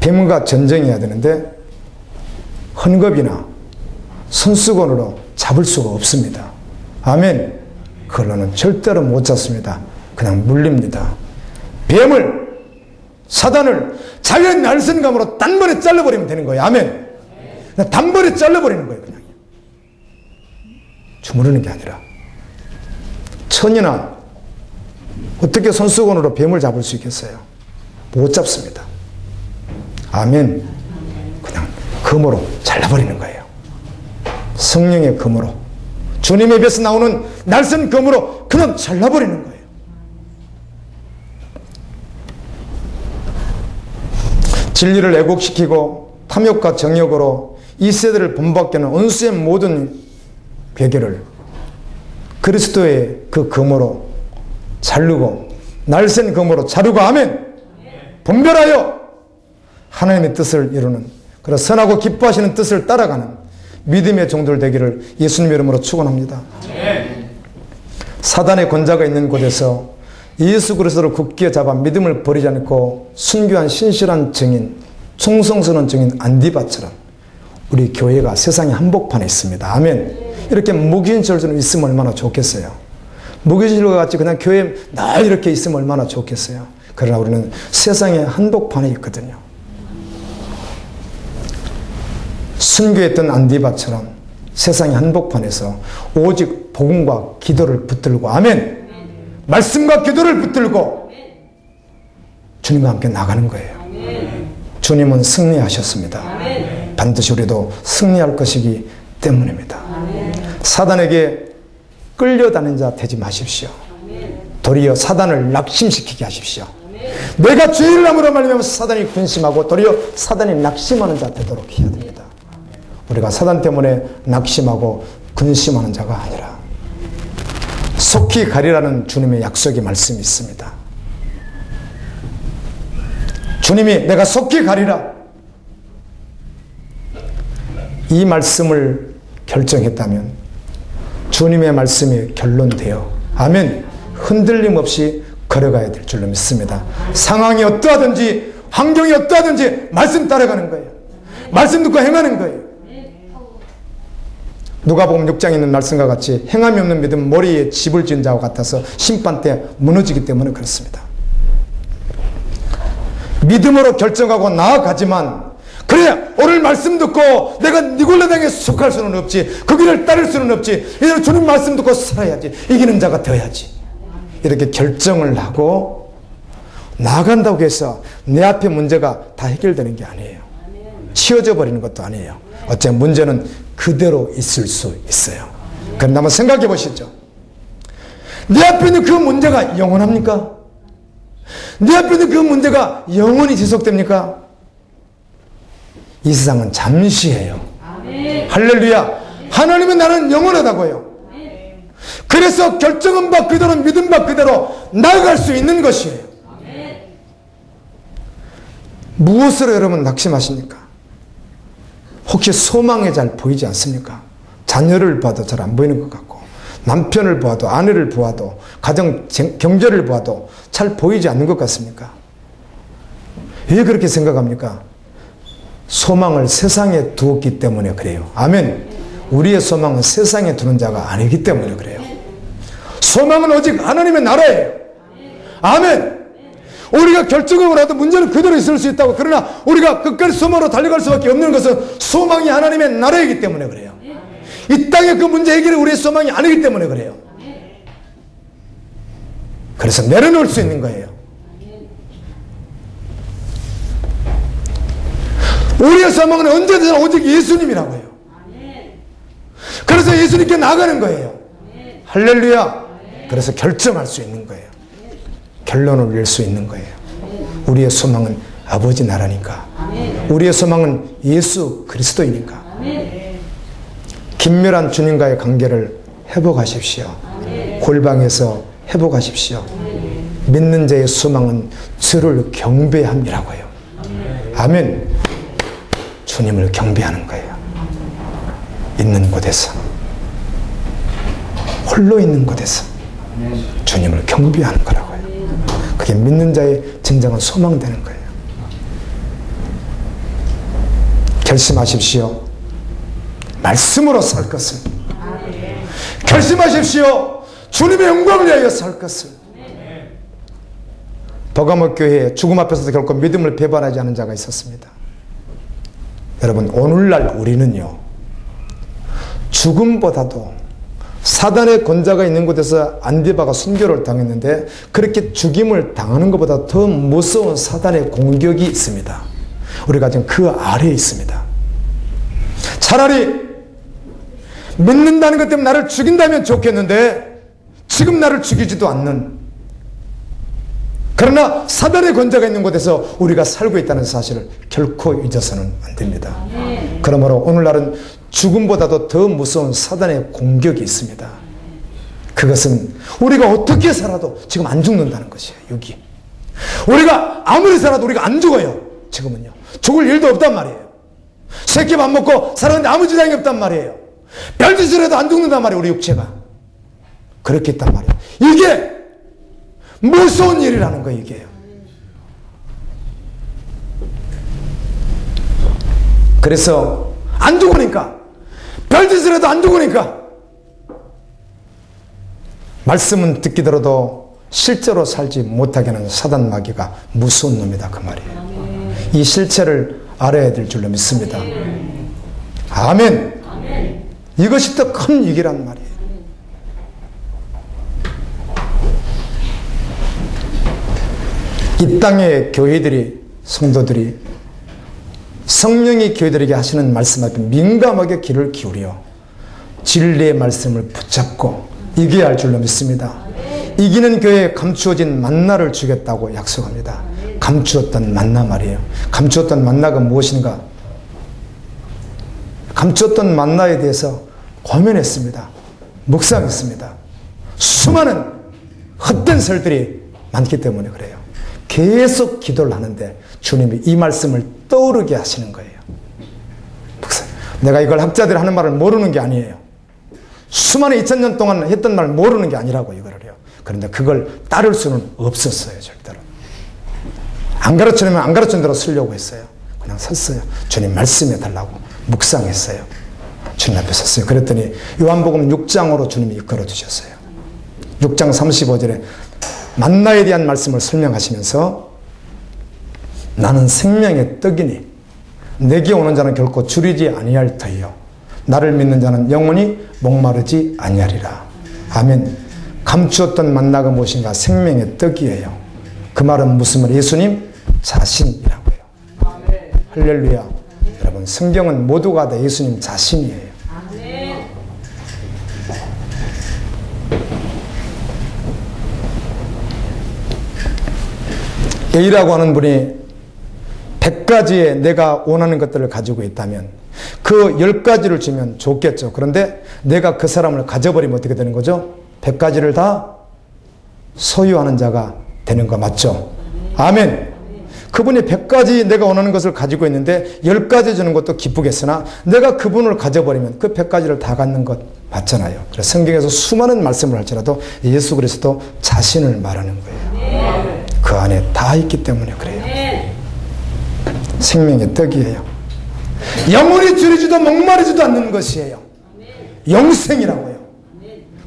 뱀과 전쟁해야 되는데 헌겁이나 손수건으로 잡을 수가 없습니다. 아멘. 그걸로는 절대로 못 잡습니다. 그냥 물립니다. 뱀을, 사단을 자유의 날선감으로 단번에 잘라버리면 되는 거예요. 아멘. 그냥 단번에 잘라버리는 거예요. 그냥 주무르는 게 아니라. 천이나 어떻게 손수건으로 뱀을 잡을 수 있겠어요? 못 잡습니다. 아멘. 그냥 금으로 잘라버리는 거예요. 성령의 금으로, 주님의 입에서 나오는 날선 금으로 그냥 잘라버리는 거예요. 진리를 왜곡시키고 탐욕과 정욕으로 이 세대를 본받게 하는 원수의 모든 괴계를 그리스도의 그 금으로 자르고, 날선 금으로 자르고, 아멘. 분별하여 하나님의 뜻을 이루는, 그래서 선하고 기뻐하시는 뜻을 따라가는 믿음의 종들 되기를 예수님의 이름으로 축원합니다. 사단의 권자가 있는 곳에서 예수 그리스도를 굳게 잡아 믿음을 버리지 않고 순교한 신실한 증인, 충성스러운 증인 안디바처럼 우리 교회가 세상의 한복판에 있습니다. 아멘. 이렇게 무기인철처럼 있으면 얼마나 좋겠어요. 무기인철과 같이 그냥 교회에 늘 이렇게 있으면 얼마나 좋겠어요. 그러나 우리는 세상의 한복판에 있거든요. 순교했던 안디바처럼 세상의 한복판에서 오직 복음과 기도를 붙들고, 아멘. 말씀과 기도를 붙들고 주님과 함께 나가는 거예요. 주님은 승리하셨습니다. 반드시 우리도 승리할 것이기 때문입니다. 사단에게 끌려다니는 자 되지 마십시오. 도리어 사단을 낙심시키게 하십시오. 내가 죄를 함으로 말미암아 사단이 근심하고 도리어 사단이 낙심하는 자 되도록 해야 됩니다. 우리가 사단 때문에 낙심하고 근심하는 자가 아니라 속히 가리라는 주님의 약속의 말씀이 있습니다. 주님이 내가 속히 가리라, 이 말씀을 결정했다면 주님의 말씀이 결론되어, 아멘, 흔들림 없이 걸어가야 될 줄로 믿습니다. 상황이 어떠하든지 환경이 어떠하든지 말씀 따라가는 거예요. 말씀 듣고 행하는 거예요. 누가복음 6장에 있는 말씀과 같이 행함이 없는 믿음 머리에 집을 지은 자와 같아서 심판 때 무너지기 때문에 그렇습니다. 믿음으로 결정하고 나아가지만, 그래 오늘 말씀 듣고 내가 니골라당에 속할 수는 없지, 그 길을 따를 수는 없지, 이제 주님 말씀 듣고 살아야지, 이기는 자가 되어야지, 이렇게 결정을 하고 나아간다고 해서 내 앞에 문제가 다 해결되는 게 아니에요. 치워져 버리는 것도 아니에요. 어째 문제는 그대로 있을 수 있어요. 그럼 한번 생각해 보시죠. 내 앞에 있는 그 문제가 영원합니까? 내 앞에 있는 그 문제가 영원히 지속됩니까? 이 세상은 잠시예요. 할렐루야. 하나님은 나는 영원하다고요. 그래서 결정은 바 그대로, 믿음 바 그대로 나아갈 수 있는 것이에요. 무엇으로 여러분 낙심하십니까? 혹시 소망이 잘 보이지 않습니까? 자녀를 봐도 잘 안 보이는 것 같고, 남편을 보아도, 아내를 보아도, 가정 경제를 보아도 잘 보이지 않는 것 같습니까? 왜 그렇게 생각합니까? 소망을 세상에 두었기 때문에 그래요. 아멘. 우리의 소망은 세상에 두는 자가 아니기 때문에 그래요. 소망은 오직 하나님의 나라예요. 아멘. 우리가 결정을 하도 문제는 그대로 있을 수 있다고, 그러나 우리가 끝까지 소망으로 달려갈 수밖에 없는 것은 소망이 하나님의 나라이기 때문에 그래요. 이 땅의 그 문제 해결이 우리의 소망이 아니기 때문에 그래요. 그래서 내려놓을 수 있는 거예요. 우리의 소망은 언제든 오직 예수님이라고요. 그래서 예수님께 나가는 거예요. 할렐루야. 그래서 결정할 수 있는 거예요. 결론을 낼 수 있는 거예요. 우리의 소망은 아버지 나라니까. 우리의 소망은 예수 그리스도이니까. 긴밀한 주님과의 관계를 회복하십시오. 골방에서 회복하십시오. 믿는 자의 소망은 주를 경배함이라고요. 아멘. 주님을 경배하는 거예요. 있는 곳에서, 홀로 있는 곳에서 주님을 경배하는 거라고요. 그게 믿는 자의 진정한 소망되는 거예요. 결심하십시오. 말씀으로 살 것을. 결심하십시오. 주님의 영광을 위하여 살 것을. 버가모 교회에 죽음 앞에서도 결코 믿음을 배반하지 않은 자가 있었습니다. 여러분, 오늘날 우리는요, 죽음보다도 사단의 권자가 있는 곳에서 안디바가 순교를 당했는데, 그렇게 죽임을 당하는 것보다 더 무서운 사단의 공격이 있습니다. 우리가 지금 그 아래에 있습니다. 차라리 믿는다는 것 때문에 나를 죽인다면 좋겠는데, 지금 나를 죽이지도 않는, 그러나 사단의 권자가 있는 곳에서 우리가 살고 있다는 사실을 결코 잊어서는 안 됩니다. 그러므로 오늘날은 죽음보다도 더 무서운 사단의 공격이 있습니다. 그것은 우리가 어떻게 살아도 지금 안 죽는다는 것이에요. 여기 우리가 아무리 살아도 우리가 안 죽어요. 지금은요, 죽을 일도 없단 말이에요. 새끼 밥 먹고 살았는데 아무 지장이 없단 말이에요. 별짓을 해도 안 죽는단 말이에요. 우리 육체가 그렇게 있단 말이에요. 이게 무서운 일이라는 거예요. 이게요. 그래서 안 죽으니까, 별짓을 해도 안 죽으니까, 말씀은 듣기 들어도 실제로 살지 못하게 하는 사단 마귀가 무서운 놈이다, 그 말이에요. 이 실체를 알아야 될 줄로 믿습니다. 아멘. 이것이 더 큰 위기란 말이에요. 이 땅의 교회들이, 성도들이 성령이 교회들에게 하시는 말씀 앞에 민감하게 귀를 기울여 진리의 말씀을 붙잡고 이겨야 할 줄로 믿습니다. 이기는 교회에 감추어진 만나를 주겠다고 약속합니다. 감추었던 만나 말이에요. 감추었던 만나가 무엇인가? 감추었던 만나에 대해서 고민했습니다. 묵상했습니다. 수많은 헛된 설들이 많기 때문에 그래요. 계속 기도를 하는데 주님이 이 말씀을 떠오르게 하시는 거예요. 내가 이걸 학자들이 하는 말을 모르는 게 아니에요. 수많은 2000년 동안 했던 말 모르는 게 아니라고 이거를요. 그런데 그걸 따를 수는 없었어요. 절대로. 안 가르치려면 안 가르친 대로 쓰려고 했어요. 그냥 섰어요. 주님 말씀해 달라고 묵상했어요. 주님 앞에 섰어요. 그랬더니 요한복음 6장으로 주님이 이끌어 주셨어요. 6장 35절에 만나에 대한 말씀을 설명하시면서 나는 생명의 떡이니 내게 오는 자는 결코 줄이지 아니할 터이요 나를 믿는 자는 영원히 목마르지 아니하리라. 아멘. 감추었던 만나가 무엇인가? 생명의 떡이에요. 그 말은 무슨 말? 예수님 자신이라고요. 할렐루야. 여러분, 성경은 모두가 다 예수님 자신이에요. A라고 하는 분이 100가지의 내가 원하는 것들을 가지고 있다면 그 10가지를 주면 좋겠죠. 그런데 내가 그 사람을 가져버리면 어떻게 되는 거죠? 100가지를 다 소유하는 자가 되는 거 맞죠? 아멘. 그분이 100가지 내가 원하는 것을 가지고 있는데 10가지 주는 것도 기쁘겠으나 내가 그분을 가져버리면 그 100가지를 다 갖는 것 맞잖아요. 그래서 성경에서 수많은 말씀을 할지라도 예수 그리스도 자신을 말하는 거예요. 그 안에 다 있기 때문에 그래요. 생명의 떡이에요. 영원히 줄이지도 목마르지도 않는 것이에요. 영생이라고요.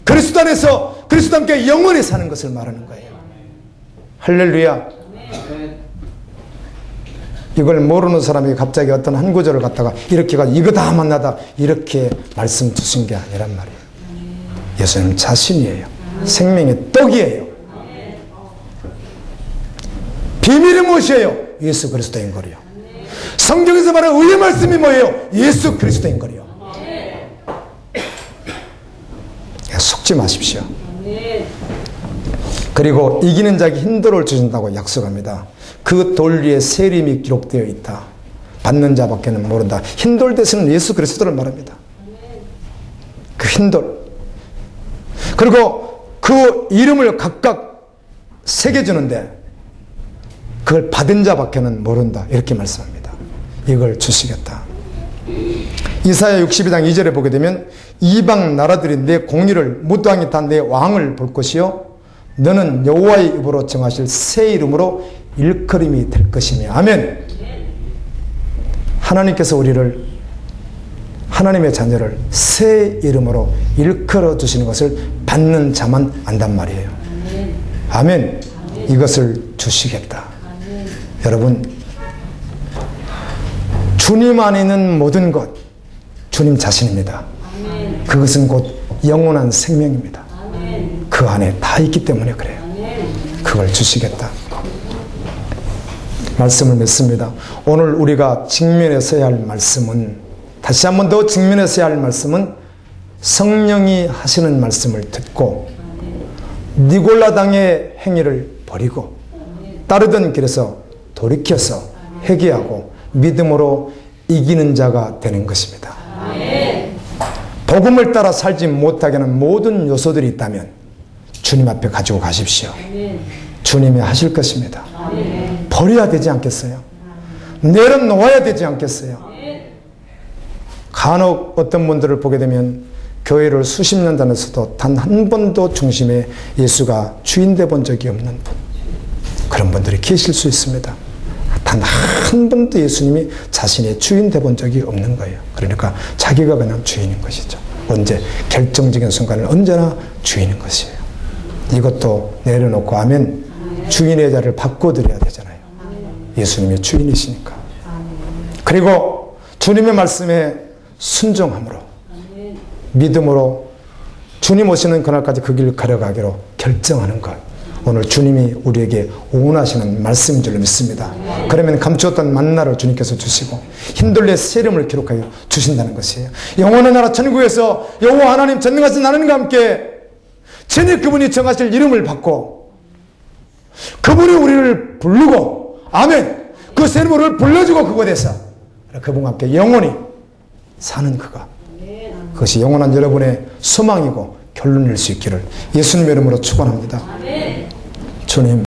그리스도 안에서 그리스도 함께 영원히 사는 것을 말하는 거예요. 할렐루야. 이걸 모르는 사람이 갑자기 어떤 한 구절을 갖다가 이렇게 가지고 이거 다 만나다 이렇게 말씀 주신 게 아니란 말이에요. 예수님 자신이에요. 생명의 떡이에요. 비밀이 무엇이에요? 예수 그리스도인 거리요. 성경에서 말하는 의의 말씀이 뭐예요? 예수 그리스도인 거리요. 속지 마십시오. 그리고 이기는 자에게 흰 돌을 주신다고 약속합니다. 그 돌 위에 새 이름이 기록되어 있다. 받는 자밖에는 모른다. 흰 돌 대신은 예수 그리스도를 말합니다. 그 흰 돌. 그리고 그 이름을 각각 새겨주는데 그걸 받은 자밖에는 모른다. 이렇게 말씀합니다. 이걸 주시겠다. 이사야 62장 2절에 보게 되면 이방 나라들이 내 공의를 무도항이 다 내 왕을 볼 것이요 너는 여호와의 입으로 정하실 새 이름으로 일컬음이 될 것이며. 아멘. 하나님께서 우리를, 하나님의 자녀를 새 이름으로 일컬어 주시는 것을 받는 자만 안단 말이에요. 아멘. 이것을 주시겠다. 여러분, 주님 안에 있는 모든 것, 주님 자신입니다. 그것은 곧 영원한 생명입니다. 그 안에 다 있기 때문에 그래요. 그걸 주시겠다. 말씀을 맺습니다. 오늘 우리가 직면했어야 할 말씀은, 다시 한 번 더 직면했어야 할 말씀은 성령이 하시는 말씀을 듣고 니골라당의 행위를 버리고 따르던 길에서 돌이켜서 회개하고 믿음으로 이기는 자가 되는 것입니다. 복음을 따라 살지 못하게 하는 모든 요소들이 있다면 주님 앞에 가지고 가십시오. 주님이 하실 것입니다. 버려야 되지 않겠어요? 내려놓아야 되지 않겠어요? 간혹 어떤 분들을 보게 되면 교회를 수십 년 다녔어도 단 한 번도 중심에 예수가 주인 돼 본 적이 없는 분, 그런 분들이 계실 수 있습니다. 단 한 번도 예수님이 자신의 주인 돼 본 적이 없는 거예요. 그러니까 자기가 그냥 주인인 것이죠. 언제? 결정적인 순간은 언제나 주인인 것이에요. 이것도 내려놓고 아멘. 주인의 자를 바꿔드려야 되잖아요. 예수님이 주인이시니까. 그리고 주님의 말씀에 순종함으로, 믿음으로 주님 오시는 그날까지 그 길을 걸어가기로 결정하는 것, 오늘 주님이 우리에게 원하시는 말씀인 줄 믿습니다. 그러면 감추었던 만나를 주님께서 주시고 흰돌리의 새 이름을 기록하여 주신다는 것이에요. 영원한 나라 천국에서 여호와 하나님 전능하신 하나님과 함께 전에 그분이 정하실 이름을 받고 그분이 우리를 부르고 아멘, 그 새 이름을 불러주고 그곳에서 그분과 함께 영원히 사는 그것이 영원한 여러분의 소망이고 결론일 수 있기를 예수님의 이름으로 축원합니다. 주님